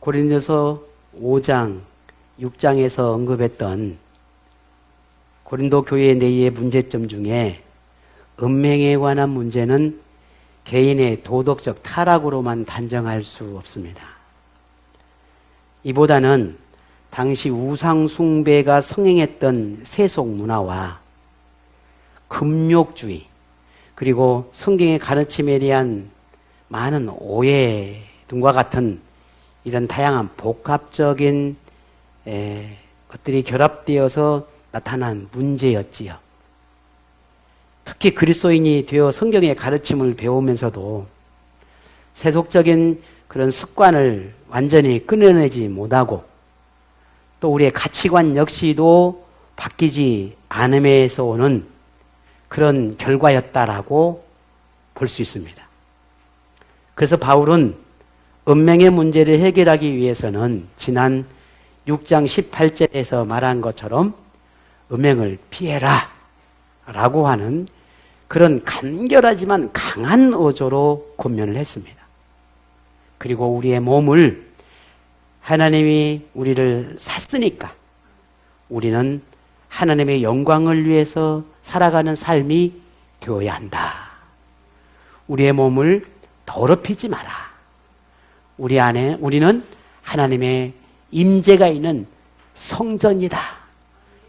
고린도서 5장, 6장에서 언급했던 고린도 교회 내의 문제점 중에 음행에 관한 문제는 개인의 도덕적 타락으로만 단정할 수 없습니다. 이보다는 당시 우상 숭배가 성행했던 세속 문화와 금욕주의, 그리고 성경의 가르침에 대한 많은 오해 등과 같은 이런 다양한 복합적인 것들이 결합되어서 나타난 문제였지요. 특히 그리스도인이 되어 성경의 가르침을 배우면서도 세속적인 그런 습관을 완전히 끊어내지 못하고 또 우리의 가치관 역시도 바뀌지 않음에서 오는 그런 결과였다라고 볼 수 있습니다. 그래서 바울은 음행의 문제를 해결하기 위해서는 지난 6장 18절에서 말한 것처럼 음행을 피해라 라고 하는 그런 간결하지만 강한 어조로 권면을 했습니다. 그리고 우리의 몸을 하나님이 우리를 샀으니까 우리는 하나님의 영광을 위해서 살아가는 삶이 되어야 한다. 우리의 몸을 더럽히지 마라. 우리는 하나님의 임재가 있는 성전이다.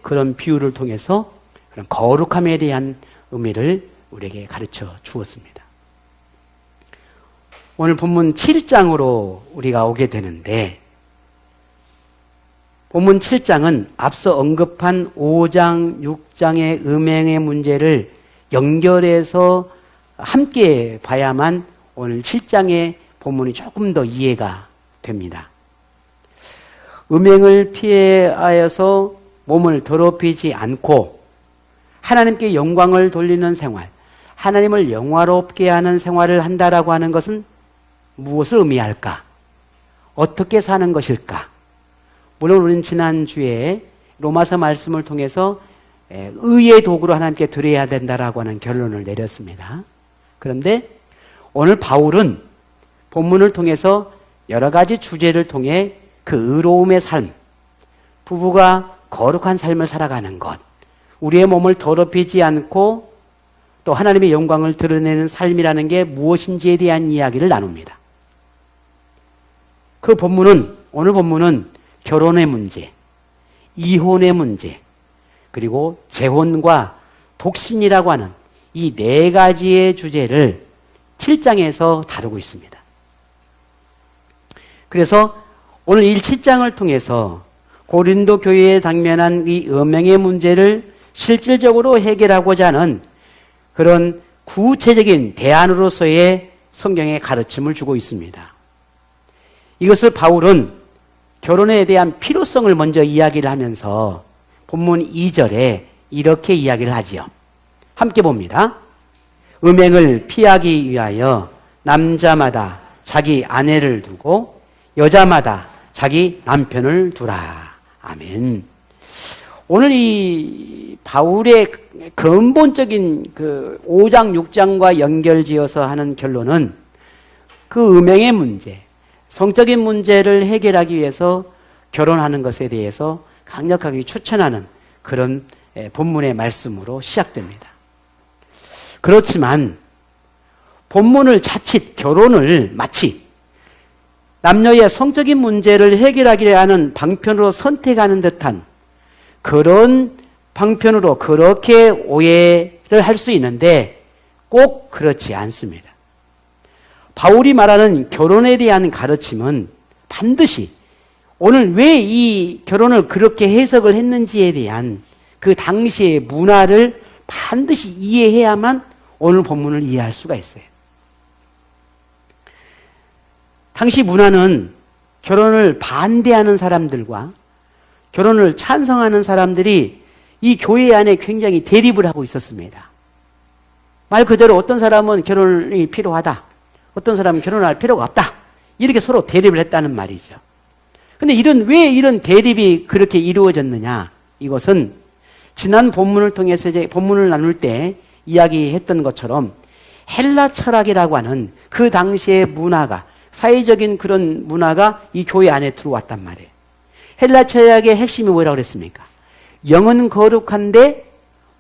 그런 비유를 통해서 그런 거룩함에 대한 의미를 우리에게 가르쳐 주었습니다. 오늘 본문 7장으로 우리가 오게 되는데, 본문 7장은 앞서 언급한 5장, 6장의 음행의 문제를 연결해서 함께 봐야만 오늘 7장의 본문이 조금 더 이해가 됩니다. 음행을 피하여서 몸을 더럽히지 않고 하나님께 영광을 돌리는 생활, 하나님을 영화롭게 하는 생활을 한다라고 하는 것은 무엇을 의미할까? 어떻게 사는 것일까? 물론 우리는 지난주에 로마서 말씀을 통해서 의의 도구로 하나님께 드려야 된다라고 하는 결론을 내렸습니다. 그런데 오늘 바울은 본문을 통해서 여러 가지 주제를 통해 그 의로움의 삶, 부부가 거룩한 삶을 살아가는 것, 우리의 몸을 더럽히지 않고 또 하나님의 영광을 드러내는 삶이라는 게 무엇인지에 대한 이야기를 나눕니다. 그 본문은, 오늘 본문은 결혼의 문제, 이혼의 문제, 그리고 재혼과 독신이라고 하는 이 네 가지의 주제를 7장에서 다루고 있습니다. 그래서 오늘 7장을 통해서 고린도 교회에 당면한 이 음행의 문제를 실질적으로 해결하고자 하는 그런 구체적인 대안으로서의 성경의 가르침을 주고 있습니다. 이것을 바울은 결혼에 대한 필요성을 먼저 이야기를 하면서 본문 2절에 이렇게 이야기를 하지요. 함께 봅니다. 음행을 피하기 위하여 남자마다 자기 아내를 두고 여자마다 자기 남편을 두라. 아멘. 오늘 이 바울의 근본적인 그 5장, 6장과 연결지어서 하는 결론은 그 음행의 문제, 성적인 문제를 해결하기 위해서 결혼하는 것에 대해서 강력하게 추천하는 그런 본문의 말씀으로 시작됩니다. 그렇지만 본문을 자칫 결혼을 마치 남녀의 성적인 문제를 해결하기 위한 방편으로 선택하는 듯한 그런 방편으로 그렇게 오해를 할 수 있는데 꼭 그렇지 않습니다. 바울이 말하는 결혼에 대한 가르침은 반드시 오늘 왜 이 결혼을 그렇게 해석을 했는지에 대한 그 당시의 문화를 반드시 이해해야만 오늘 본문을 이해할 수가 있어요. 당시 문화는 결혼을 반대하는 사람들과 결혼을 찬성하는 사람들이 이 교회 안에 굉장히 대립을 하고 있었습니다. 말 그대로 어떤 사람은 결혼이 필요하다, 어떤 사람은 결혼할 필요가 없다, 이렇게 서로 대립을 했다는 말이죠. 근데 왜 이런 대립이 그렇게 이루어졌느냐? 이것은 지난 본문을 통해서 이제 본문을 나눌 때 이야기했던 것처럼 헬라 철학이라고 하는 그 당시의 문화가 사회적인 그런 문화가 이 교회 안에 들어왔단 말이에요. 헬라 철학의 핵심이 뭐라고 그랬습니까? 영은 거룩한데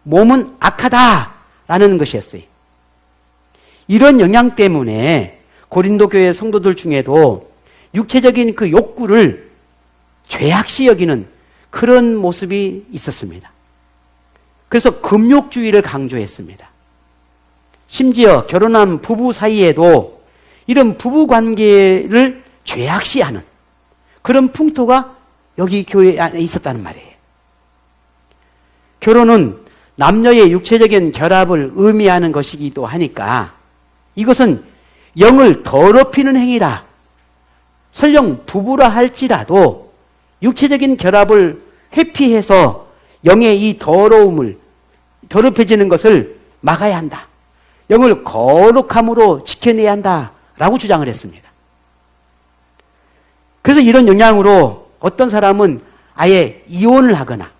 몸은 악하다라는 것이었어요. 이런 영향 때문에 고린도 교회 성도들 중에도 육체적인 그 욕구를 죄악시 여기는 그런 모습이 있었습니다. 그래서 금욕주의를 강조했습니다. 심지어 결혼한 부부 사이에도 이런 부부 관계를 죄악시하는 그런 풍토가 여기 교회 안에 있었다는 말이에요. 결혼은 남녀의 육체적인 결합을 의미하는 것이기도 하니까 이것은 영을 더럽히는 행위라. 설령 부부라 할지라도 육체적인 결합을 회피해서 영의 이 더럽혀지는 것을 막아야 한다. 영을 거룩함으로 지켜내야 한다라고 주장을 했습니다. 그래서 이런 영향으로 어떤 사람은 아예 이혼을 하거나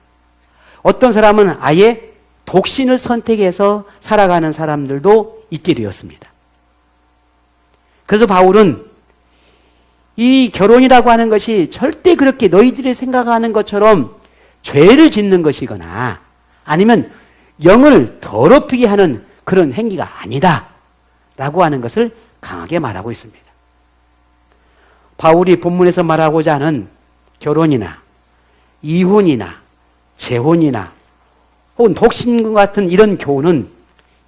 어떤 사람은 아예 독신을 선택해서 살아가는 사람들도 있게 되었습니다. 그래서 바울은 이 결혼이라고 하는 것이 절대 그렇게 너희들이 생각하는 것처럼 죄를 짓는 것이거나 아니면 영을 더럽히게 하는 그런 행위가 아니다 라고 하는 것을 강하게 말하고 있습니다. 바울이 본문에서 말하고자 하는 결혼이나 이혼이나 재혼이나 혹은 독신과 같은 이런 교훈은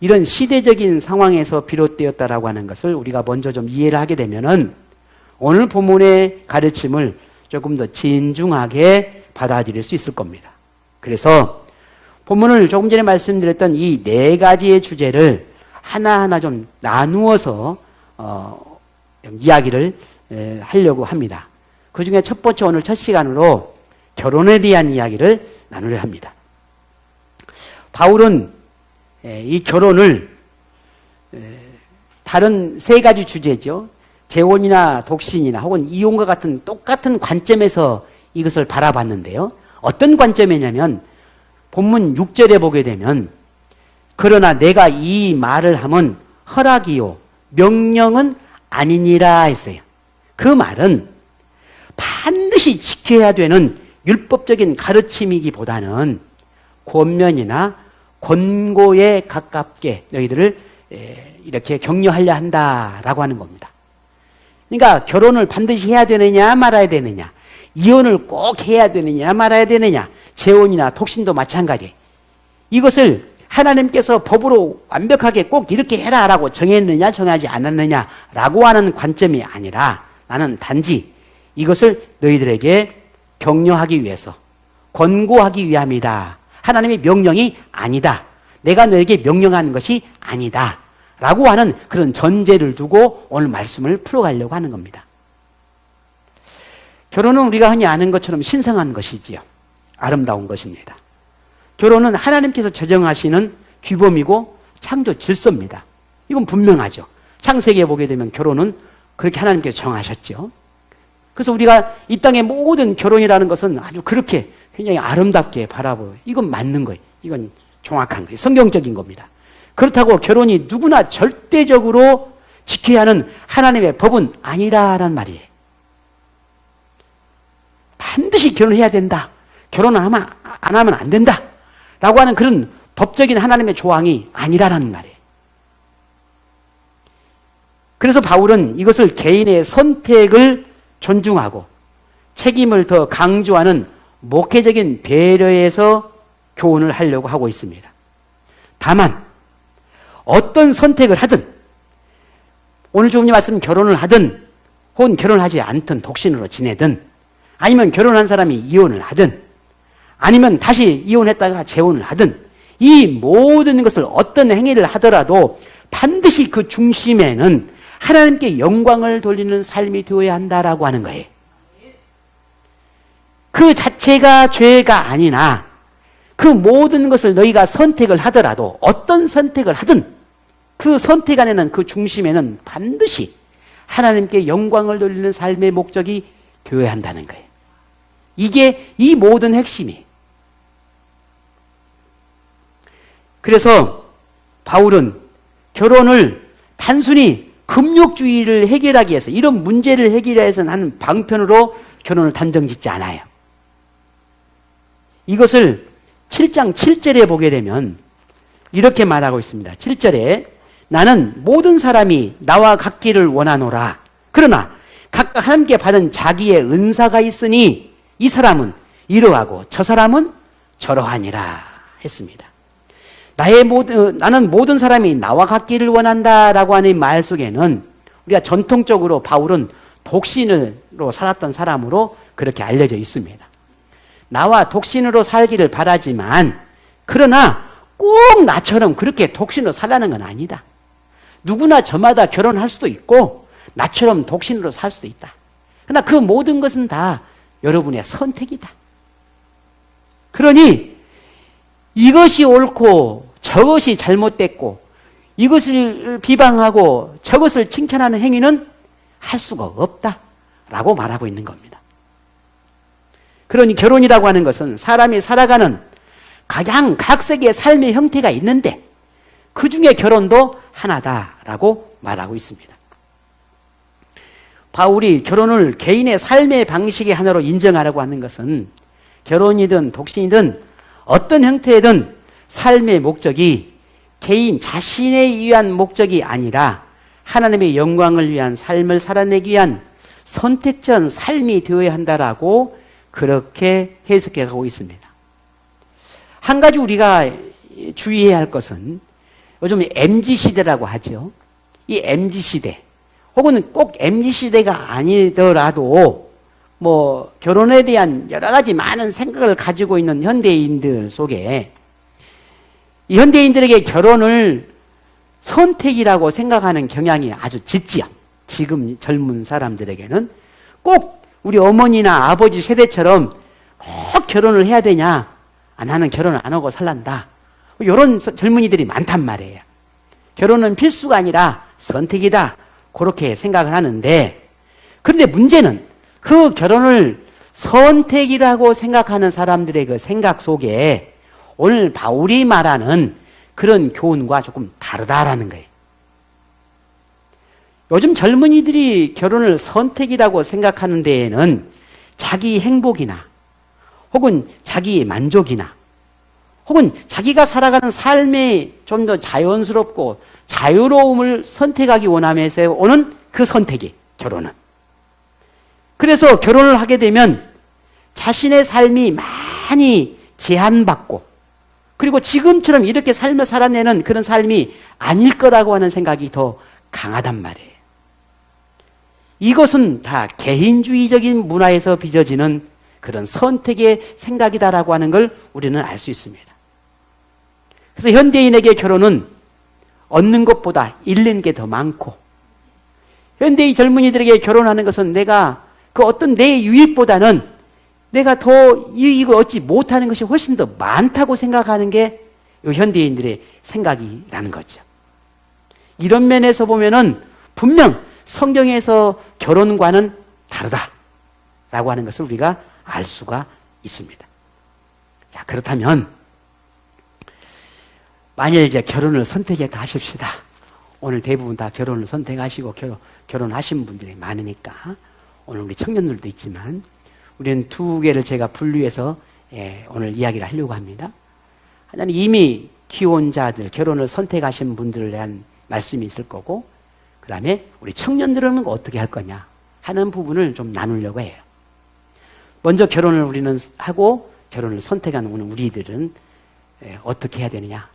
이런 시대적인 상황에서 비롯되었다라고 하는 것을 우리가 먼저 좀 이해를 하게 되면은 오늘 본문의 가르침을 조금 더 진중하게 받아들일 수 있을 겁니다. 그래서 본문을 조금 전에 말씀드렸던 이 네 가지의 주제를 하나하나 좀 나누어서 좀 이야기를 하려고 합니다. 그 중에 첫 번째 오늘 첫 시간으로 결혼에 대한 이야기를 나누려 합니다. 바울은 이 결혼을 다른 세 가지 주제죠. 재혼이나 독신이나 혹은 이혼과 같은 똑같은 관점에서 이것을 바라봤는데요. 어떤 관점이냐면 본문 6절에 보게 되면 그러나 내가 이 말을 하면 허락이요 명령은 아니니라 했어요. 그 말은 반드시 지켜야 되는 율법적인 가르침이기보다는 권면이나 권고에 가깝게 너희들을 이렇게 격려하려 한다라고 하는 겁니다. 그러니까 결혼을 반드시 해야 되느냐 말아야 되느냐, 이혼을 꼭 해야 되느냐 말아야 되느냐, 재혼이나 독신도 마찬가지. 이것을 하나님께서 법으로 완벽하게 꼭 이렇게 해라라고 정했느냐 정하지 않았느냐라고 하는 관점이 아니라 나는 단지 이것을 너희들에게 격려하기 위해서 권고하기 위함이다. 하나님의 명령이 아니다. 내가 너에게 명령하는 것이 아니다. 라고 하는 그런 전제를 두고 오늘 말씀을 풀어가려고 하는 겁니다. 결혼은 우리가 흔히 아는 것처럼 신성한 것이지요. 아름다운 것입니다. 결혼은 하나님께서 제정하시는 규범이고 창조 질서입니다. 이건 분명하죠. 창세기에 보게 되면 결혼은 그렇게 하나님께서 정하셨죠. 그래서 우리가 이 땅의 모든 결혼이라는 것은 아주 그렇게 굉장히 아름답게 바라보고 이건 맞는 거예요. 이건 정확한 거예요. 성경적인 겁니다. 그렇다고 결혼이 누구나 절대적으로 지켜야 하는 하나님의 법은 아니라는 말이에요. 반드시 결혼해야 된다. 결혼 안 하면 안 된다. 라고 하는 그런 법적인 하나님의 조항이 아니라는 말이에요. 그래서 바울은 이것을 개인의 선택을 존중하고 책임을 더 강조하는 목회적인 배려에서 교훈을 하려고 하고 있습니다. 다만 어떤 선택을 하든 오늘 주님이 말씀 결혼을 하든 혹은 결혼하지 않든 독신으로 지내든 아니면 결혼한 사람이 이혼을 하든 아니면 다시 이혼했다가 재혼을 하든 이 모든 것을 어떤 행위를 하더라도 반드시 그 중심에는 하나님께 영광을 돌리는 삶이 되어야 한다라고 하는 거예요. 그 자체가 죄가 아니나 그 모든 것을 너희가 선택을 하더라도 어떤 선택을 하든 그 선택 안에는 그 중심에는 반드시 하나님께 영광을 돌리는 삶의 목적이 되어야 한다는 거예요. 이게 이 모든 핵심이에요. 그래서 바울은 결혼을 단순히 금욕주의를 해결하기 위해서, 이런 문제를 해결하기 위해서 하는 방편으로 결혼을 단정짓지 않아요. 이것을 7장 7절에 보게 되면 이렇게 말하고 있습니다. 7절에 나는 모든 사람이 나와 같기를 원하노라. 그러나 각각 하나님께 받은 자기의 은사가 있으니 이 사람은 이러하고 저 사람은 저러하니라 했습니다. 나는 모든 사람이 나와 같기를 원한다라고 하는 말 속에는 우리가 전통적으로 바울은 독신으로 살았던 사람으로 그렇게 알려져 있습니다. 나와 독신으로 살기를 바라지만 그러나 꼭 나처럼 그렇게 독신으로 살라는 건 아니다. 누구나 저마다 결혼할 수도 있고 나처럼 독신으로 살 수도 있다. 그러나 그 모든 것은 다 여러분의 선택이다. 그러니 이것이 옳고 저것이 잘못됐고 이것을 비방하고 저것을 칭찬하는 행위는 할 수가 없다라고 말하고 있는 겁니다. 그러니 결혼이라고 하는 것은 사람이 살아가는 가장 각색의 삶의 형태가 있는데 그 중에 결혼도 하나다라고 말하고 있습니다. 바울이 결혼을 개인의 삶의 방식의 하나로 인정하라고 하는 것은 결혼이든 독신이든 어떤 형태든 삶의 목적이 개인 자신에 의한 목적이 아니라 하나님의 영광을 위한 삶을 살아내기 위한 선택전 삶이 되어야 한다라고 그렇게 해석해 가고 있습니다. 한 가지 우리가 주의해야 할 것은 요즘 MZ시대라고 하죠. 이 MZ시대 혹은 꼭 MZ시대가 아니더라도 뭐 결혼에 대한 여러 가지 많은 생각을 가지고 있는 현대인들 속에 이 현대인들에게 결혼을 선택이라고 생각하는 경향이 아주 짙지요. 지금 젊은 사람들에게는 꼭 우리 어머니나 아버지 세대처럼 꼭 결혼을 해야 되냐? 나는 결혼을 안 하고 살란다. 이런 젊은이들이 많단 말이에요. 결혼은 필수가 아니라 선택이다. 그렇게 생각을 하는데 그런데 문제는 그 결혼을 선택이라고 생각하는 사람들의 그 생각 속에 오늘 바울이 말하는 그런 교훈과 조금 다르다라는 거예요. 요즘 젊은이들이 결혼을 선택이라고 생각하는 데에는 자기 행복이나 혹은 자기 만족이나 혹은 자기가 살아가는 삶이 좀 더 자연스럽고 자유로움을 선택하기 원하면서 오는 그 선택이 결혼은. 그래서 결혼을 하게 되면 자신의 삶이 많이 제한받고 그리고 지금처럼 이렇게 삶을 살아내는 그런 삶이 아닐 거라고 하는 생각이 더 강하단 말이에요. 이것은 다 개인주의적인 문화에서 빚어지는 그런 선택의 생각이다라고 하는 걸 우리는 알 수 있습니다. 그래서 현대인에게 결혼은 얻는 것보다 잃는 게 더 많고 현대의 젊은이들에게 결혼하는 것은 내가 그 어떤 내 유익보다는 내가 더 이익을 얻지 못하는 것이 훨씬 더 많다고 생각하는 게 현대인들의 생각이라는 거죠. 이런 면에서 보면은 분명 성경에서 결혼과는 다르다라고 하는 것을 우리가 알 수가 있습니다. 자, 그렇다면 만일 이제 결혼을 선택했다 하십시다. 오늘 대부분 다 결혼을 선택하시고 결혼하신 분들이 많으니까 오늘 우리 청년들도 있지만 우리는 두 개를 제가 분류해서 오늘 이야기를 하려고 합니다. 하나는 이미 기혼자들, 결혼을 선택하신 분들을 대한 말씀이 있을 거고 그 다음에 우리 청년들은 어떻게 할 거냐 하는 부분을 좀 나누려고 해요. 먼저 결혼을 우리는 하고 결혼을 선택한 우리들은 어떻게 해야 되느냐?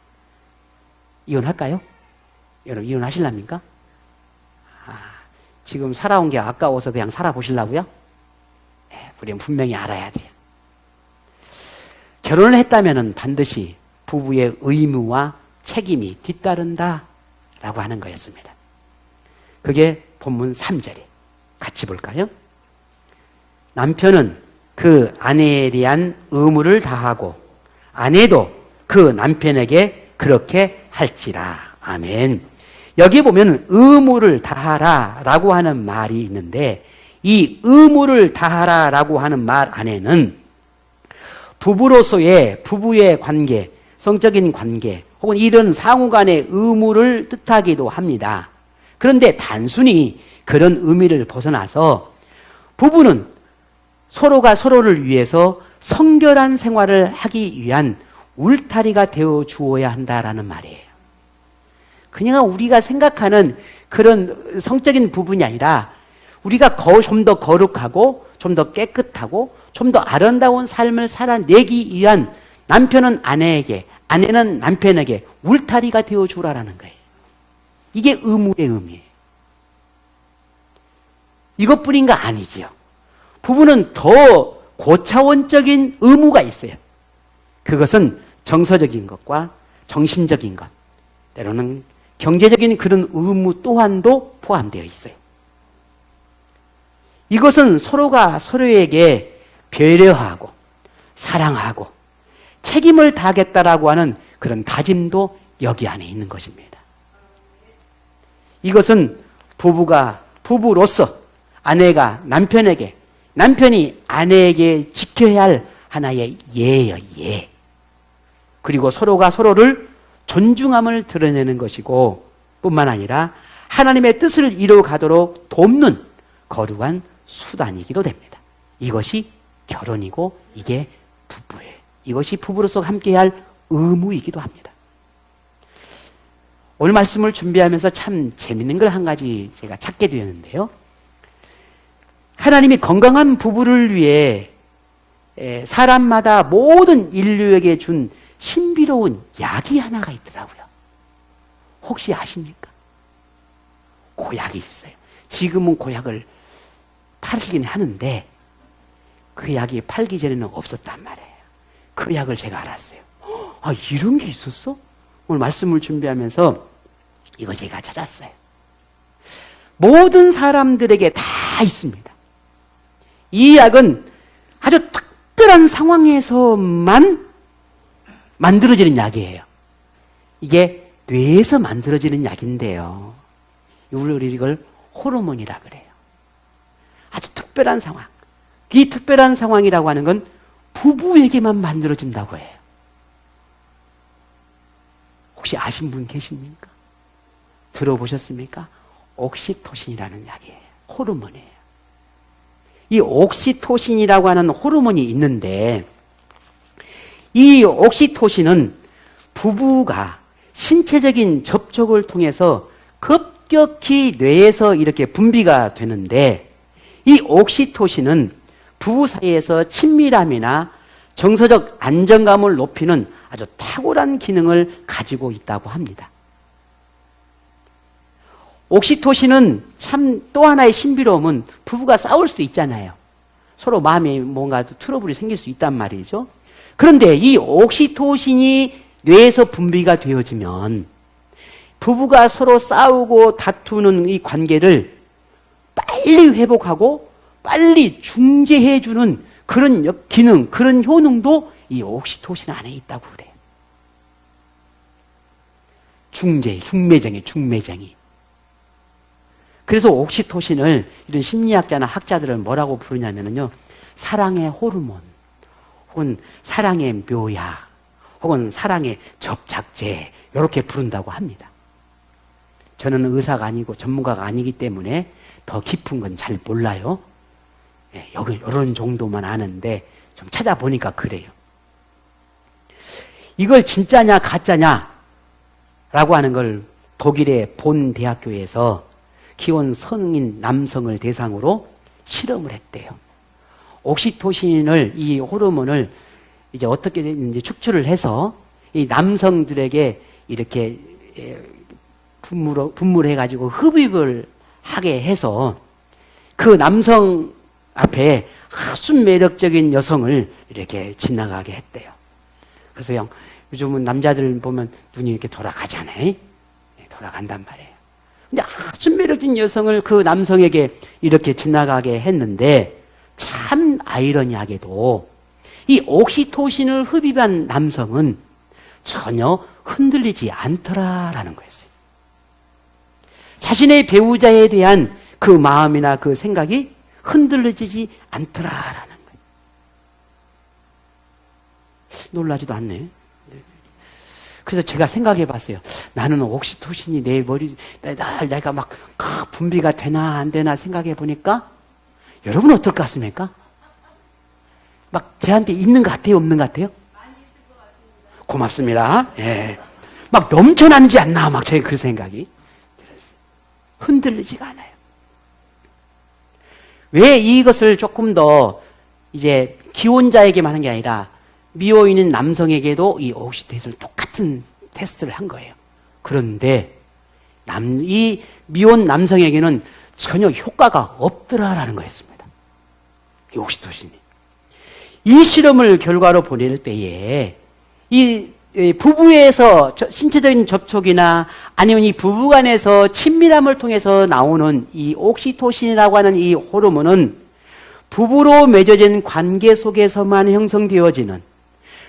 이혼할까요? 여러분 이혼하실랍니까? 지금 살아온 게 아까워서 그냥 살아보시려고요? 우리는 분명히 알아야 돼요. 결혼을 했다면 반드시 부부의 의무와 책임이 뒤따른다라고 하는 거였습니다. 그게 본문 3절에 같이 볼까요? 남편은 그 아내에 대한 의무를 다하고 아내도 그 남편에게 그렇게 할지라. 아멘. 여기 보면 의무를 다하라 라고 하는 말이 있는데 이 의무를 다하라 라고 하는 말 안에는 부부로서의 부부의 관계, 성적인 관계 혹은 이런 상호 간의 의무를 뜻하기도 합니다. 그런데 단순히 그런 의미를 벗어나서 부부는 서로가 서로를 위해서 성결한 생활을 하기 위한 울타리가 되어 주어야 한다라는 말이에요. 그냥 우리가 생각하는 그런 성적인 부분이 아니라 우리가 좀 더 거룩하고 좀 더 깨끗하고 좀 더 아름다운 삶을 살아내기 위한 남편은 아내에게, 아내는 남편에게 울타리가 되어 주라라는 거예요. 이게 의무의 의미예요. 이것뿐인가 아니지요. 부부는 더 고차원적인 의무가 있어요. 그것은 정서적인 것과 정신적인 것, 때로는 경제적인 그런 의무 또한도 포함되어 있어요. 이것은 서로가 서로에게 배려하고 사랑하고 책임을 다하겠다라고 하는 그런 다짐도 여기 안에 있는 것입니다. 이것은 부부가 부부로서 아내가 남편에게, 남편이 아내에게 지켜야 할 하나의 예예요, 예. 그리고 서로가 서로를 존중함을 드러내는 것이고 뿐만 아니라 하나님의 뜻을 이루어가도록 돕는 거룩한 수단이기도 됩니다. 이것이 결혼이고 이게 부부예요. 이것이 부부로서 함께해야 할 의무이기도 합니다. 오늘 말씀을 준비하면서 참 재밌는 걸 한 가지 제가 찾게 되었는데요. 하나님이 건강한 부부를 위해 사람마다 모든 인류에게 준 신비로운 약이 하나가 있더라고요. 혹시 아십니까? 고약이 있어요. 지금은 고약을 팔긴 하는데 그 약이 팔기 전에는 없었단 말이에요. 그 약을 제가 알았어요. 아, 이런 게 있었어? 오늘 말씀을 준비하면서 이거 제가 찾았어요. 모든 사람들에게 다 있습니다. 이 약은 아주 특별한 상황에서만 만들어지는 약이에요. 이게 뇌에서 만들어지는 약인데요. 우리 이걸 호르몬이라 그래요. 아주 특별한 상황. 이 특별한 상황이라고 하는 건 부부에게만 만들어진다고 해요. 혹시 아신 분 계십니까? 들어보셨습니까? 옥시토신이라는 약이에요. 호르몬이에요. 이 옥시토신이라고 하는 호르몬이 있는데 이 옥시토신은 부부가 신체적인 접촉을 통해서 급격히 뇌에서 이렇게 분비가 되는데 이 옥시토신은 부부 사이에서 친밀함이나 정서적 안정감을 높이는 아주 탁월한 기능을 가지고 있다고 합니다. 옥시토신은 참 또 하나의 신비로움은 부부가 싸울 수도 있잖아요. 서로 마음에 뭔가 트러블이 생길 수 있단 말이죠. 그런데 이 옥시토신이 뇌에서 분비가 되어지면 부부가 서로 싸우고 다투는 이 관계를 빨리 회복하고 빨리 중재해주는 그런 기능, 그런 효능도 이 옥시토신 안에 있다고 그래요. 중매쟁이. 그래서 옥시토신을 이런 심리학자나 학자들은 뭐라고 부르냐면요. 사랑의 호르몬, 혹은 사랑의 묘약, 혹은 사랑의 접착제, 이렇게 부른다고 합니다. 저는 의사가 아니고 전문가가 아니기 때문에 더 깊은 건 잘 몰라요. 여기 이런 정도만 아는데 좀 찾아보니까 그래요. 이걸 진짜냐 가짜냐 라고 하는 걸 독일의 본 대학교에서 기혼 성인 남성을 대상으로 실험을 했대요. 옥시토신을, 이 호르몬을 이제 어떻게 이제 축출을 해서 이 남성들에게 이렇게 분물해가지고 흡입을 하게 해서 그 남성 앞에 아주 매력적인 여성을 이렇게 지나가게 했대요. 그래서 요즘은 남자들 보면 눈이 이렇게 돌아가잖아요. 돌아간단 말이에요. 근데 아주 매력적인 여성을 그 남성에게 이렇게 지나가게 했는데 참 아이러니하게도 이 옥시토신을 흡입한 남성은 전혀 흔들리지 않더라라는 거였어요. 자신의 배우자에 대한 그 마음이나 그 생각이 흔들리지 않더라라는 거예요. 놀라지도 않네. 그래서 제가 생각해 봤어요. 나는 옥시토신이 내 머리, 내가 막 분비가 되나 안 되나 생각해 보니까 여러분 어떨 것 같습니까? 막 저한테 있는 것 같아요? 없는 것 같아요? 많이 있을 것 같습니다. 고맙습니다. 예. 막 넘쳐나는지 않나, 막 제 그 생각이. 흔들리지가 않아요. 왜 이것을 조금 더 이제 기혼자에게만 한 게 아니라 미호 있는 남성에게도 이 옥시토신을 똑같은 테스트를 한 거예요. 그런데 이 미혼 남성에게는 전혀 효과가 없더라라는 거였습니다. 이 옥시토신이. 이 실험을 결과로 보낼 때에 이 부부에서 신체적인 접촉이나 아니면 이 부부간에서 친밀함을 통해서 나오는 이 옥시토신이라고 하는 이 호르몬은 부부로 맺어진 관계 속에서만 형성되어지는,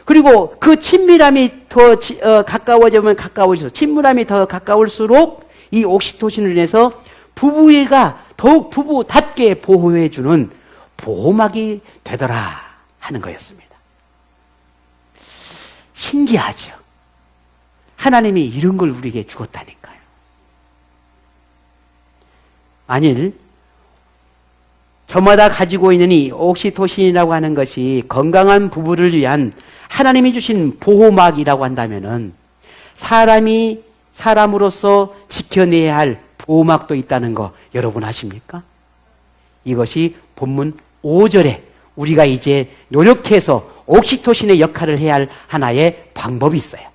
그리고 그 친밀함이 더 가까워지면 가까워져서 친밀함이 더 가까울수록 이 옥시토신을 인해서 부부가 더욱 부부답게 보호해주는 보호막이 되더라 하는 거였습니다. 신기하죠? 하나님이 이런 걸 우리에게 주었다니까요. 만일 저마다 가지고 있는 이 옥시토신이라고 하는 것이 건강한 부부를 위한 하나님이 주신 보호막이라고 한다면은 사람이 사람으로서 지켜내야 할 보호막도 있다는 거 여러분 아십니까? 이것이 본문 5절에 우리가 이제 노력해서 옥시토신의 역할을 해야 할 하나의 방법이 있어요.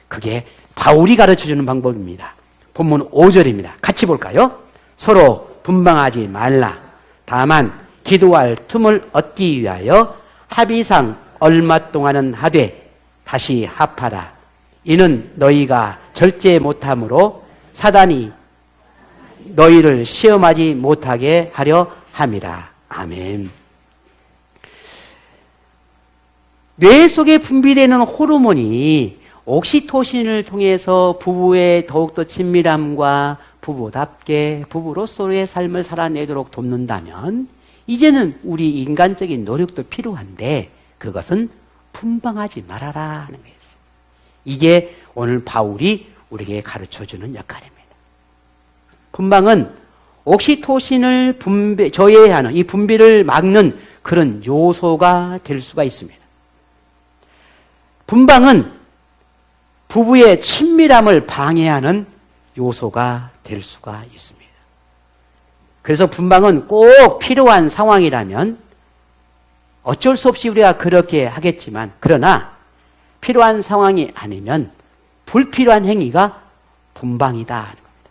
그게 바울이 가르쳐주는 방법입니다. 본문 5절입니다. 같이 볼까요? 서로 분방하지 말라. 다만 기도할 틈을 얻기 위하여 합의상 얼마 동안은 하되 다시 합하라. 이는 너희가 절제 못함으로 사단이 너희를 시험하지 못하게 하려 함이라. 아멘. 뇌 속에 분비되는 호르몬이 옥시토신을 통해서 부부의 더욱더 친밀함과 부부답게 부부로서의 삶을 살아내도록 돕는다면 이제는 우리 인간적인 노력도 필요한데 그것은 분방하지 말아라 하는 거예요. 이게 오늘 바울이 우리에게 가르쳐주는 역할입니다. 분방은 옥시토신을 저해하는 이 분비를 막는 그런 요소가 될 수가 있습니다. 분방은 부부의 친밀함을 방해하는 요소가 될 수가 있습니다. 그래서 분방은 꼭 필요한 상황이라면 어쩔 수 없이 우리가 그렇게 하겠지만, 그러나 필요한 상황이 아니면 불필요한 행위가 분방이다 하는 겁니다.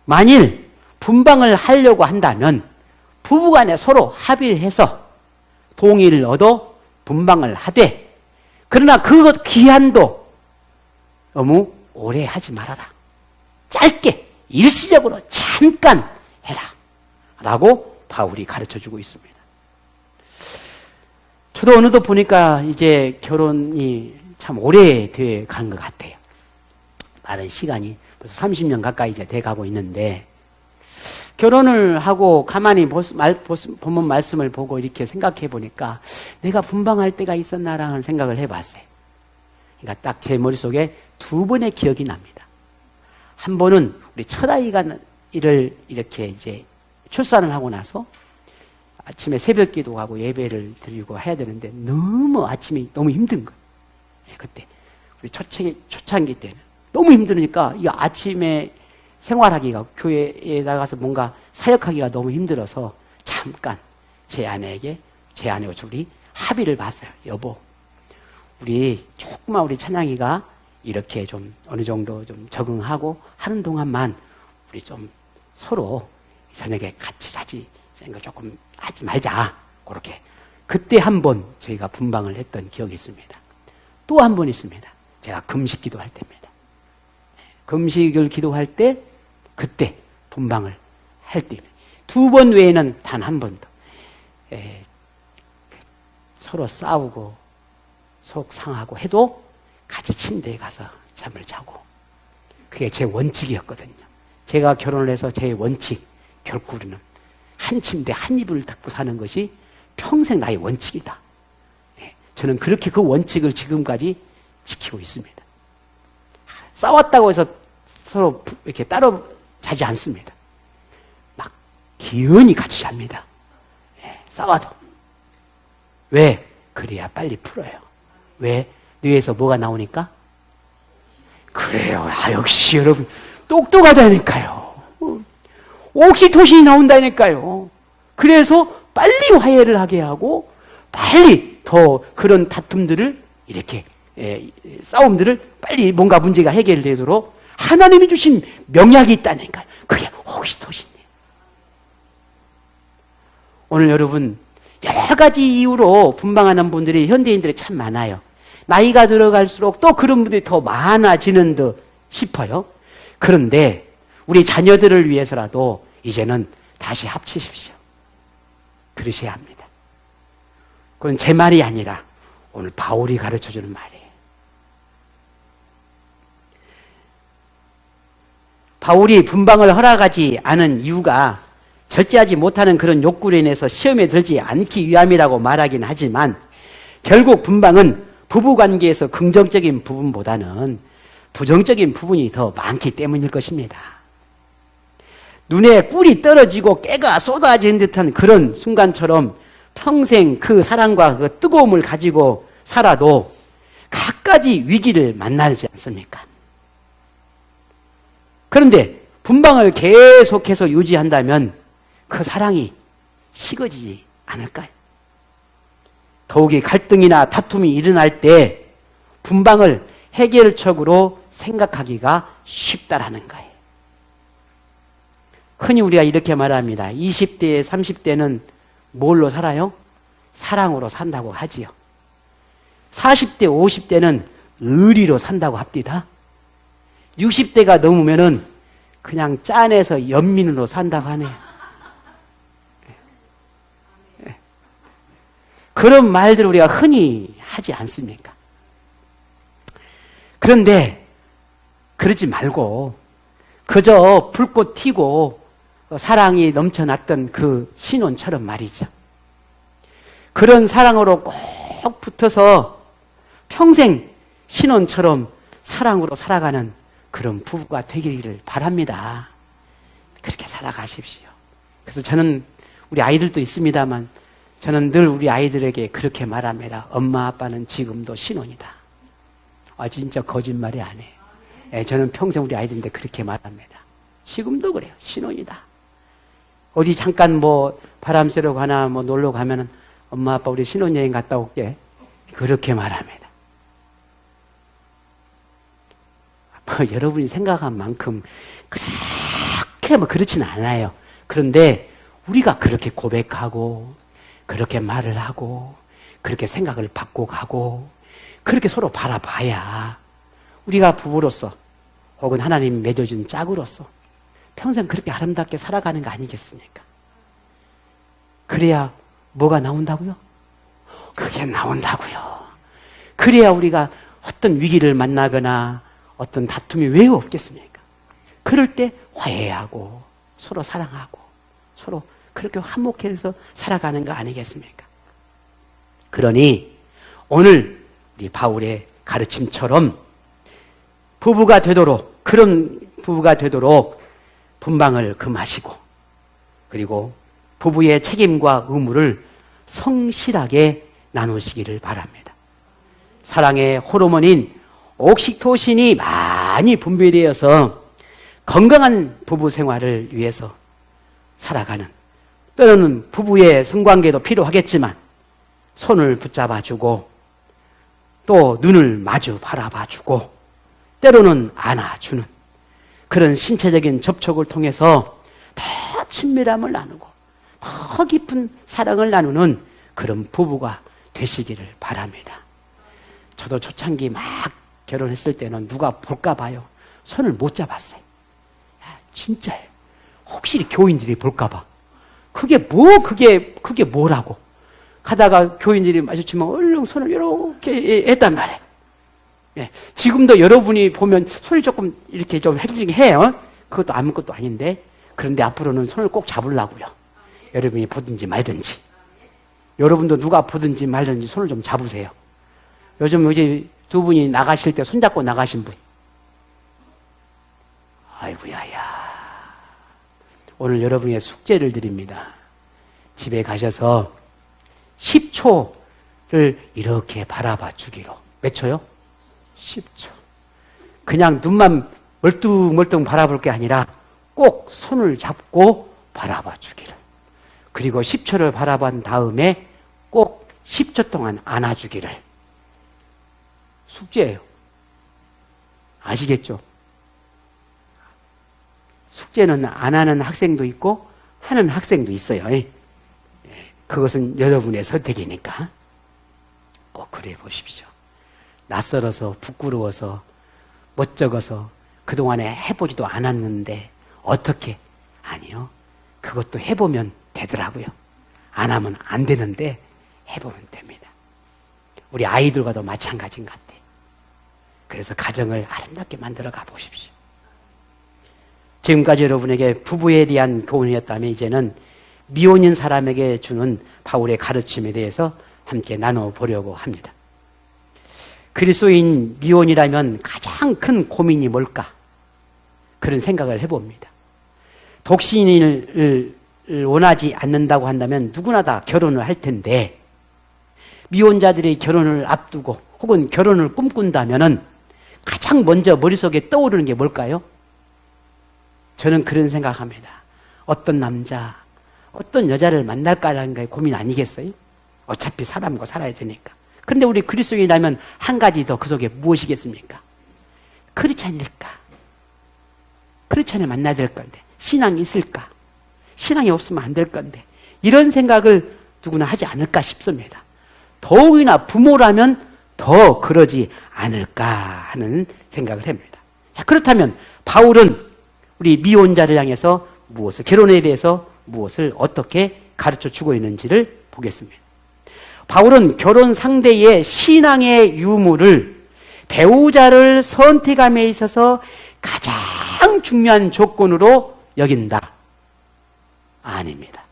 만일 분방을 하려고 한다면 부부간에 서로 합의해서 동의를 얻어 분방을 하되, 그러나 그 기한도 너무 오래 하지 말아라. 짧게 일시적으로 잠깐 해라 라고 바울이 가르쳐주고 있습니다. 저도 어느덧 보니까 이제 결혼이 참 오래돼 간 것 같아요. 많은 시간이 벌써 30년 가까이 이제 돼 가고 있는데, 결혼을 하고 가만히 본문 말씀을 보고 이렇게 생각해 보니까 내가 분방할 때가 있었나라는 생각을 해봤어요. 그러니까 딱 제 머릿속에 두 번의 기억이 납니다. 한 번은 우리 첫아이가 이렇게 이제 출산을 하고 나서 아침에 새벽 기도하고 예배를 드리고 해야 되는데 너무 아침이 너무 힘든 거예요. 그때 우리 초창기 때는 너무 힘드니까 이 아침에 생활하기가, 교회에 나가서 뭔가 사역하기가 너무 힘들어서 잠깐 제 아내와 둘이 합의를 봤어요. 여보, 우리 조금만 우리 찬양이가 이렇게 좀 어느 정도 좀 적응하고 하는 동안만 우리 좀 서로 저녁에 같이 자지, 생각 조금 하지 말자. 그렇게. 그때 한 번 저희가 분방을 했던 기억이 있습니다. 또 한 번 있습니다. 제가 금식 기도할 때입니다. 금식을 기도할 때 그때 분방을 할 때입니다. 두 번 외에는 단 한 번도 서로 싸우고 속 상하고 해도 같이 침대에 가서 잠을 자고, 그게 제 원칙이었거든요. 제가 결혼을 해서 제 원칙, 결코 우리는 한 침대 한 이불을 덮고 사는 것이 평생 나의 원칙이다. 저는 그렇게 그 원칙을 지금까지 지키고 있습니다. 싸웠다고 해서 서로 이렇게 따로 자지 않습니다. 막 기은히 같이 잡니다. 예, 싸워도. 왜? 그래야 빨리 풀어요. 왜? 뇌에서 뭐가 나오니까? 그래요. 아, 역시 여러분 똑똑하다니까요. 옥시토신이 나온다니까요. 그래서 빨리 화해를 하게 하고 빨리 더 그런 다툼들을 이렇게 싸움들을 빨리 뭔가 문제가 해결되도록 하나님이 주신 명약이 있다니까요. 그게 옥시토신이에요. 오늘 여러분 여러 가지 이유로 분방하는 분들이 현대인들이 참 많아요. 나이가 들어갈수록 또 그런 분들이 더 많아지는 듯 싶어요. 그런데 우리 자녀들을 위해서라도 이제는 다시 합치십시오. 그러셔야 합니다. 그건 제 말이 아니라 오늘 바울이 가르쳐주는 말이에요. 바울이 분방을 허락하지 않은 이유가 절제하지 못하는 그런 욕구로 인해서 시험에 들지 않기 위함이라고 말하긴 하지만 결국 분방은 부부관계에서 긍정적인 부분보다는 부정적인 부분이 더 많기 때문일 것입니다. 눈에 꿀이 떨어지고 깨가 쏟아진 듯한 그런 순간처럼 평생 그 사랑과 그 뜨거움을 가지고 살아도 갖가지 위기를 만나지 않습니까? 그런데 분방을 계속해서 유지한다면 그 사랑이 식어지지 않을까요? 더욱이 갈등이나 다툼이 일어날 때 분방을 해결책으로 생각하기가 쉽다라는 거예요. 흔히 우리가 이렇게 말합니다. 20대, 30대는 뭘로 살아요? 사랑으로 산다고 하지요. 40대, 50대는 의리로 산다고 합니다. 60대가 넘으면은 그냥 짠해서 연민으로 산다고 하네요. 그런 말들을 우리가 흔히 하지 않습니까? 그런데 그러지 말고 그저 불꽃 튀고 사랑이 넘쳐났던 그 신혼처럼 말이죠. 그런 사랑으로 꼭 붙어서 평생 신혼처럼 사랑으로 살아가는 그런 부부가 되기를 바랍니다. 그렇게 살아가십시오. 그래서 저는 우리 아이들도 있습니다만 저는 늘 우리 아이들에게 그렇게 말합니다. 엄마 아빠는 지금도 신혼이다. 아 진짜 거짓말이 아니에요. 예, 저는 평생 우리 아이들한테 그렇게 말합니다. 지금도 그래요. 신혼이다. 어디 잠깐 뭐 바람 쐬러 가나 뭐 놀러 가면은 엄마 아빠 우리 신혼여행 갔다 올게. 그렇게 말합니다. 뭐 여러분이 생각한 만큼 그렇게 뭐 그렇지는 않아요. 그런데 우리가 그렇게 고백하고 그렇게 말을 하고 그렇게 생각을 받고 가고 그렇게 서로 바라봐야 우리가 부부로서 혹은 하나님 맺어준 짝으로서 평생 그렇게 아름답게 살아가는 거 아니겠습니까? 그래야 뭐가 나온다고요? 그게 나온다고요. 그래야 우리가 어떤 위기를 만나거나 어떤 다툼이 왜 없겠습니까? 그럴 때 화해하고 서로 사랑하고 서로 그렇게 화목해서 살아가는 거 아니겠습니까? 그러니 오늘 우리 바울의 가르침처럼 부부가 되도록 그런 부부가 되도록 분방을 금하시고 그리고 부부의 책임과 의무를 성실하게 나누시기를 바랍니다. 사랑의 호르몬인 옥시토신이 많이 분비되어서 건강한 부부 생활을 위해서 살아가는 때로는 부부의 성관계도 필요하겠지만 손을 붙잡아주고 또 눈을 마주 바라봐주고 때로는 안아주는 그런 신체적인 접촉을 통해서 더 친밀함을 나누고 더 깊은 사랑을 나누는 그런 부부가 되시기를 바랍니다. 저도 초창기 막 결혼했을 때는 누가 볼까 봐요. 손을 못 잡았어요. 진짜예요. 혹시 교인들이 볼까 봐. 그게 뭐라고. 가다가 교인들이 마주치면 얼른 손을 이렇게 했단 말이에요. 예, 지금도 여러분이 보면 손이 조금 이렇게 좀 해요. 그것도 아무것도 아닌데. 그런데 앞으로는 손을 꼭 잡으려고요. 여러분이 보든지 말든지. 여러분도 누가 보든지 말든지 손을 좀 잡으세요. 요즘 이제 두 분이 나가실 때 손잡고 나가신 분. 아이고야야. 오늘 여러분의 숙제를 드립니다. 집에 가셔서 10초를 이렇게 바라봐 주기로. 몇 초요? 10초. 그냥 눈만 멀뚱멀뚱 바라볼 게 아니라 꼭 손을 잡고 바라봐 주기를. 그리고 10초를 바라본 다음에 꼭 10초 동안 안아주기를. 숙제예요. 아시겠죠? 숙제는 안 하는 학생도 있고 하는 학생도 있어요. 그것은 여러분의 선택이니까 꼭 그래 보십시오. 낯설어서 부끄러워서 멋쩍어서 그동안에 해보지도 않았는데 어떻게? 아니요. 그것도 해보면 되더라고요. 안 하면 안 되는데 해보면 됩니다. 우리 아이들과도 마찬가지인 것 같아요. 그래서 가정을 아름답게 만들어 가보십시오. 지금까지 여러분에게 부부에 대한 교훈이었다면 이제는 미혼인 사람에게 주는 바울의 가르침에 대해서 함께 나눠보려고 합니다. 그리스도인 미혼이라면 가장 큰 고민이 뭘까? 그런 생각을 해봅니다. 독신을 원하지 않는다고 한다면 누구나 다 결혼을 할 텐데 미혼자들이 결혼을 앞두고 혹은 결혼을 꿈꾼다면 가장 먼저 머릿속에 떠오르는 게 뭘까요? 저는 그런 생각합니다. 어떤 남자, 어떤 여자를 만날까라는 게 고민 아니겠어요? 어차피 사람과 살아야 되니까. 그런데 우리 그리스도인이라면 한 가지 더 그 속에 무엇이겠습니까? 크리스찬일까? 크리스찬을 만나야 될 건데 신앙이 있을까? 신앙이 없으면 안 될 건데 이런 생각을 누구나 하지 않을까 싶습니다. 더욱이나 부모라면 더 그러지 않을까 하는 생각을 합니다. 자, 그렇다면 바울은 우리 미혼자를 향해서 무엇을, 결혼에 대해서 무엇을 어떻게 가르쳐 주고 있는지를 보겠습니다. 바울은 결혼 상대의 신앙의 유무를 배우자를 선택함에 있어서 가장 중요한 조건으로 여긴다. 아닙니다.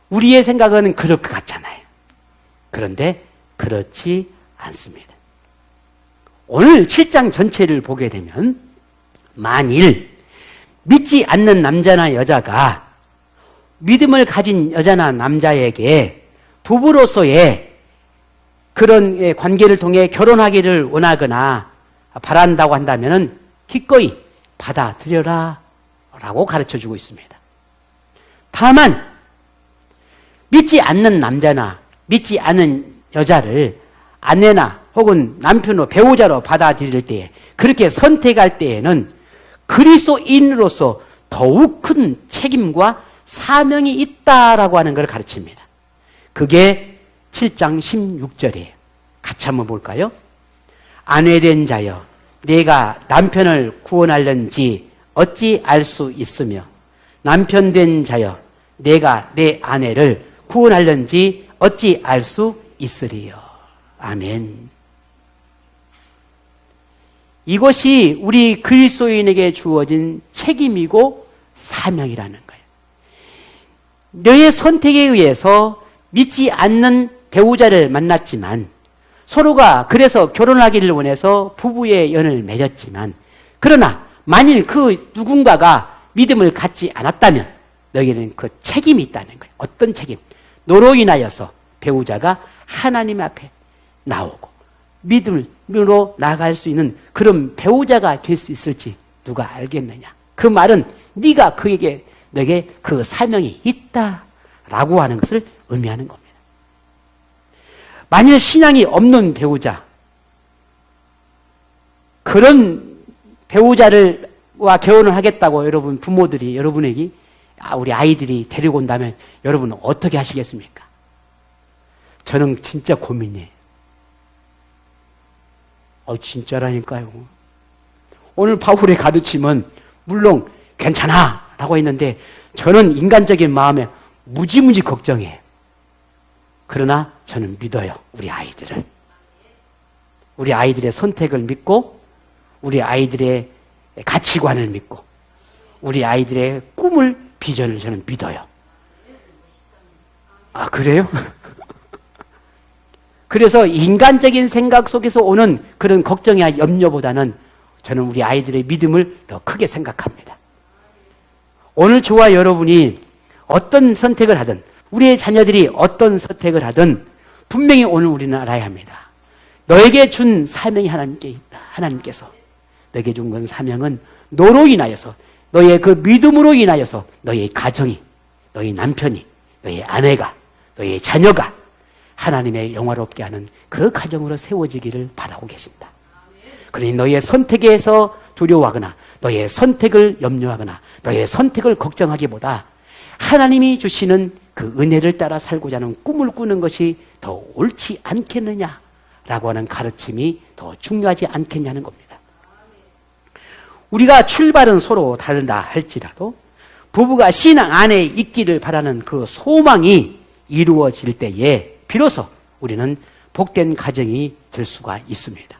우리의 생각은 그럴 것 같잖아요. 그런데 그렇지 않습니다. 오늘 7장 전체를 보게 되면 만일 믿지 않는 남자나 여자가 믿음을 가진 여자나 남자에게 부부로서의 그런 관계를 통해 결혼하기를 원하거나 바란다고 한다면 기꺼이 받아들여라 라고 가르쳐주고 있습니다. 다만 믿지 않는 남자나 믿지 않는 여자를 아내나 혹은 남편으로 배우자로 받아들일 때 그렇게 선택할 때에는 그리스도인으로서 더욱 큰 책임과 사명이 있다라고 하는 걸 가르칩니다. 그게 7장 16절이에요. 같이 한번 볼까요? 아내된 자여 내가 남편을 구원하려는지 어찌 알 수 있으며 남편된 자여 내가 내 아내를 구원하려는지 어찌 알 수 있으리요. 아멘. 이것이 우리 그리스도인에게 주어진 책임이고 사명이라는 거예요. 너의 선택에 의해서 믿지 않는 배우자를 만났지만 서로가 그래서 결혼하기를 원해서 부부의 연을 맺었지만 그러나 만일 그 누군가가 믿음을 갖지 않았다면 너에게는 그 책임이 있다는 거예요. 어떤 책임? 너로 인하여서 배우자가 하나님 앞에 나오고 믿음으로 나아갈 수 있는 그런 배우자가 될 수 있을지 누가 알겠느냐? 그 말은 네가 너에게 그 사명이 있다라고 하는 것을 의미하는 겁니다. 만일 신앙이 없는 배우자, 그런 배우자와 결혼을 하겠다고 여러분 부모들이 여러분에게 우리 아이들이 데리고 온다면 여러분은 어떻게 하시겠습니까? 저는 진짜 고민이에요. 진짜라니까요. 오늘 바울의 가르침은 물론 괜찮아 라고 했는데 저는 인간적인 마음에 무지무지 걱정해요. 그러나 저는 믿어요. 우리 아이들을. 우리 아이들의 선택을 믿고 우리 아이들의 가치관을 믿고 우리 아이들의 꿈을 비전을 저는 믿어요. 아, 그래요? 그래서 인간적인 생각 속에서 오는 그런 걱정이나 염려보다는 저는 우리 아이들의 믿음을 더 크게 생각합니다. 오늘 저와 여러분이 어떤 선택을 하든, 우리의 자녀들이 어떤 선택을 하든 분명히 오늘 우리는 알아야 합니다. 너에게 준 사명이 하나님께 있다. 하나님께서 너에게 준 건 사명은 너로 인하여서, 너의 그 믿음으로 인하여서 너의 가정이, 너의 남편이, 너의 아내가, 너의 자녀가 하나님의 영화롭게 하는 그 가정으로 세워지기를 바라고 계신다. 그러니 너의 선택에서 두려워하거나 너의 선택을 염려하거나 너의 선택을 걱정하기보다 하나님이 주시는 그 은혜를 따라 살고자 하는 꿈을 꾸는 것이 더 옳지 않겠느냐라고 하는 가르침이 더 중요하지 않겠냐는 겁니다. 우리가 출발은 서로 다르다 할지라도 부부가 신앙 안에 있기를 바라는 그 소망이 이루어질 때에 비로소 우리는 복된 가정이 될 수가 있습니다.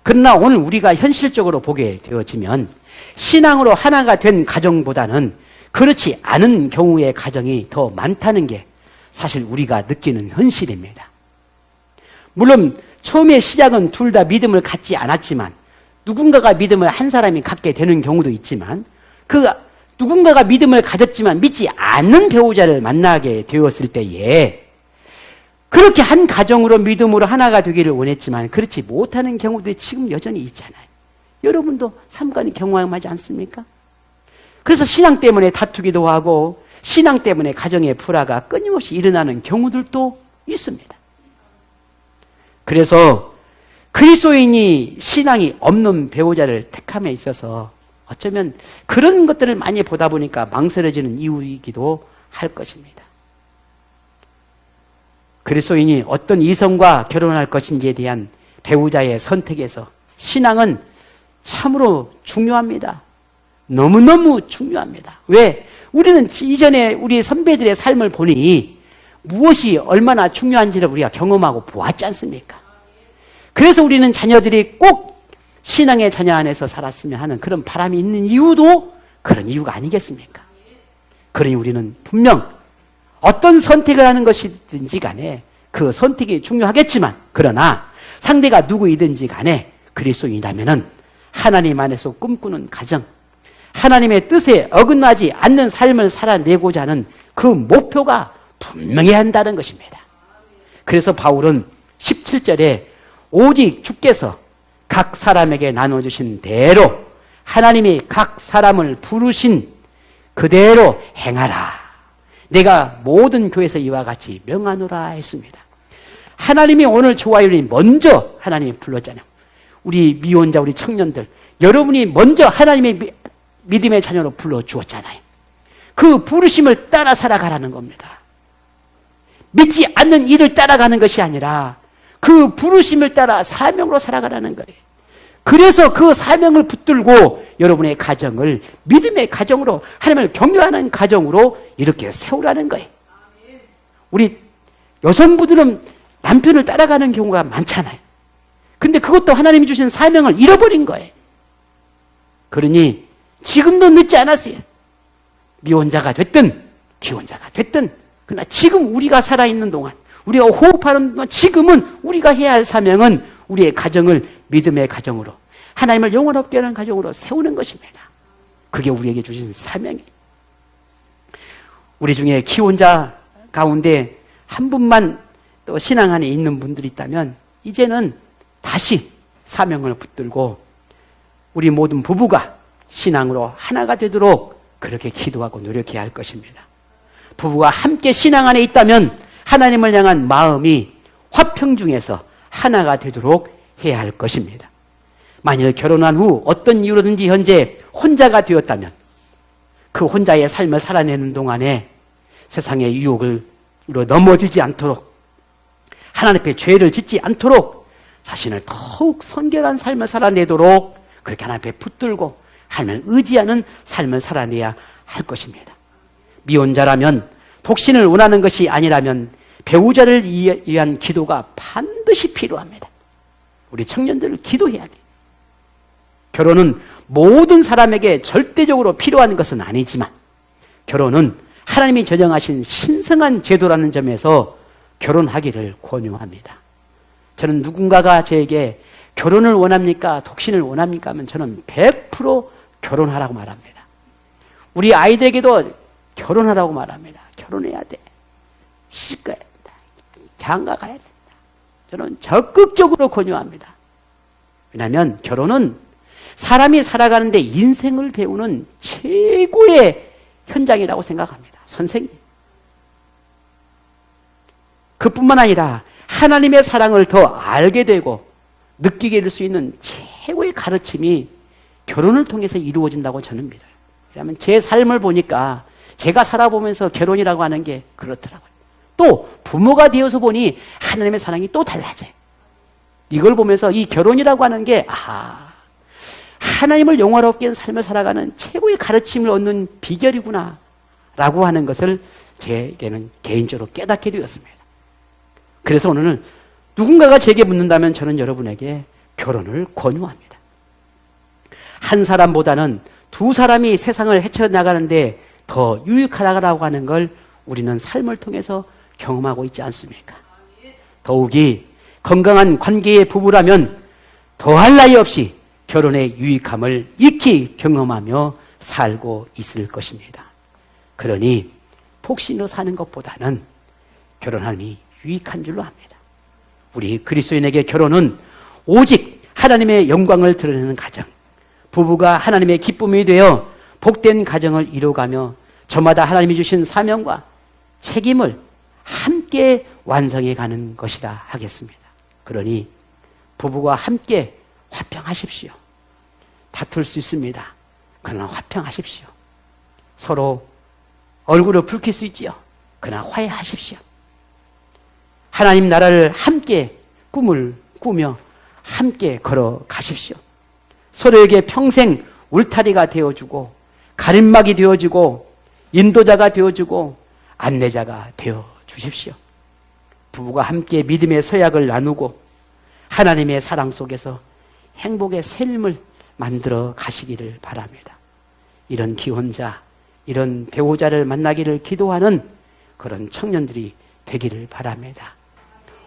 그러나 오늘 우리가 현실적으로 보게 되어지면 신앙으로 하나가 된 가정보다는 그렇지 않은 경우의 가정이 더 많다는 게 사실 우리가 느끼는 현실입니다. 물론 처음에 시작은 둘 다 믿음을 갖지 않았지만 누군가가 믿음을 한 사람이 갖게 되는 경우도 있지만 그 누군가가 믿음을 가졌지만 믿지 않는 배우자를 만나게 되었을 때에 그렇게 한 가정으로 믿음으로 하나가 되기를 원했지만 그렇지 못하는 경우들이 지금 여전히 있잖아요. 여러분도 삼간이 경험하지 않습니까? 그래서 신앙 때문에 다투기도 하고 신앙 때문에 가정의 불화가 끊임없이 일어나는 경우들도 있습니다. 그래서 그리스도인이 신앙이 없는 배우자를 택함에 있어서 어쩌면 그런 것들을 많이 보다 보니까 망설여지는 이유이기도 할 것입니다. 그리스도인이 어떤 이성과 결혼할 것인지에 대한 배우자의 선택에서 신앙은 참으로 중요합니다. 너무너무 중요합니다. 왜? 우리는 이전에 우리 선배들의 삶을 보니 무엇이 얼마나 중요한지를 우리가 경험하고 보았지 않습니까? 그래서 우리는 자녀들이 꼭 신앙의 자녀 안에서 살았으면 하는 그런 바람이 있는 이유도 그런 이유가 아니겠습니까? 그러니 우리는 분명 어떤 선택을 하는 것이든지 간에 그 선택이 중요하겠지만 그러나 상대가 누구이든지 간에 그리스도인이라면은 하나님 안에서 꿈꾸는 가정, 하나님의 뜻에 어긋나지 않는 삶을 살아내고자 하는 그 목표가 분명해야 한다는 것입니다. 그래서 바울은 17절에 오직 주께서 각 사람에게 나눠주신 대로 하나님이 각 사람을 부르신 그대로 행하라. 내가 모든 교회에서 이와 같이 명하노라 했습니다. 하나님이 오늘 저와 여러분이 먼저 하나님이 불렀잖아요. 우리 미혼자, 우리 청년들, 여러분이 먼저 하나님의 믿음의 자녀로 불러주었잖아요. 그 부르심을 따라 살아가라는 겁니다. 믿지 않는 일을 따라가는 것이 아니라 그 부르심을 따라 사명으로 살아가라는 거예요. 그래서 그 사명을 붙들고 여러분의 가정을 믿음의 가정으로 하나님을 경외하는 가정으로 이렇게 세우라는 거예요. 우리 여성분들은 남편을 따라가는 경우가 많잖아요. 근데 그것도 하나님이 주신 사명을 잃어버린 거예요. 그러니 지금도 늦지 않았어요. 미혼자가 됐든 기혼자가 됐든 그러나 지금 우리가 살아있는 동안 우리가 호흡하는 동안 지금은 우리가 해야 할 사명은 우리의 가정을 믿음의 가정으로 하나님을 영원롭게 하는 가정으로 세우는 것입니다. 그게 우리에게 주신 사명이에요. 우리 중에 기혼자 가운데 한 분만 또 신앙 안에 있는 분들이 있다면 이제는 다시 사명을 붙들고 우리 모든 부부가 신앙으로 하나가 되도록 그렇게 기도하고 노력해야 할 것입니다. 부부가 함께 신앙 안에 있다면 하나님을 향한 마음이 화평 중에서 하나가 되도록 해야 할 것입니다. 만일 결혼한 후 어떤 이유로든지 현재 혼자가 되었다면 그 혼자의 삶을 살아내는 동안에 세상의 유혹으로 넘어지지 않도록 하나님 앞에 죄를 짓지 않도록 자신을 더욱 선결한 삶을 살아내도록 그렇게 하나님 앞에 붙들고 하나님을 의지하는 삶을 살아내야 할 것입니다. 미혼자라면 독신을 원하는 것이 아니라면 배우자를 위한 기도가 반드시 필요합니다. 우리 청년들을 기도해야 돼요. 결혼은 모든 사람에게 절대적으로 필요한 것은 아니지만 결혼은 하나님이 제정하신 신성한 제도라는 점에서 결혼하기를 권유합니다. 저는 누군가가 저에게 결혼을 원합니까? 독신을 원합니까? 하면 저는 100% 결혼하라고 말합니다. 우리 아이들에게도 결혼하라고 말합니다. 결혼해야 돼. 시집 가야 된다. 장가 가야 된다. 저는 적극적으로 권유합니다. 왜냐하면 결혼은 사람이 살아가는데 인생을 배우는 최고의 현장이라고 생각합니다. 선생님. 그뿐만 아니라 하나님의 사랑을 더 알게 되고 느끼게 될 수 있는 최고의 가르침이 결혼을 통해서 이루어진다고 저는 믿어요. 왜냐하면 제 삶을 보니까 제가 살아보면서 결혼이라고 하는 게 그렇더라고요. 또 부모가 되어서 보니 하나님의 사랑이 또 달라져요. 이걸 보면서 이 결혼이라고 하는 게 하나님을 영화롭게 하는 삶을 살아가는 최고의 가르침을 얻는 비결이구나 라고 하는 것을 제게는 개인적으로 깨닫게 되었습니다. 그래서 오늘은 누군가가 제게 묻는다면 저는 여러분에게 결혼을 권유합니다. 한 사람보다는 두 사람이 세상을 헤쳐나가는데 더 유익하다고 하는 걸 우리는 삶을 통해서 경험하고 있지 않습니까? 더욱이 건강한 관계의 부부라면 더할 나위 없이 결혼의 유익함을 익히 경험하며 살고 있을 것입니다. 그러니 독신으로 사는 것보다는 결혼함이 유익한 줄로 압니다. 우리 그리스도인에게 결혼은 오직 하나님의 영광을 드러내는 가정, 부부가 하나님의 기쁨이 되어 복된 가정을 이루어가며 저마다 하나님이 주신 사명과 책임을 함께 완성해 가는 것이라 하겠습니다. 그러니 부부가 함께 화평하십시오. 다툴 수 있습니다. 그러나 화평하십시오. 서로 얼굴을 붉힐 수 있지요. 그러나 화해하십시오. 하나님 나라를 함께 꿈을 꾸며 함께 걸어가십시오. 서로에게 평생 울타리가 되어주고 가림막이 되어주고 인도자가 되어주고 안내자가 되어주십시오. 부부가 함께 믿음의 서약을 나누고 하나님의 사랑 속에서 행복의 삶을 만들어 가시기를 바랍니다. 이런 기혼자, 이런 배우자를 만나기를 기도하는 그런 청년들이 되기를 바랍니다.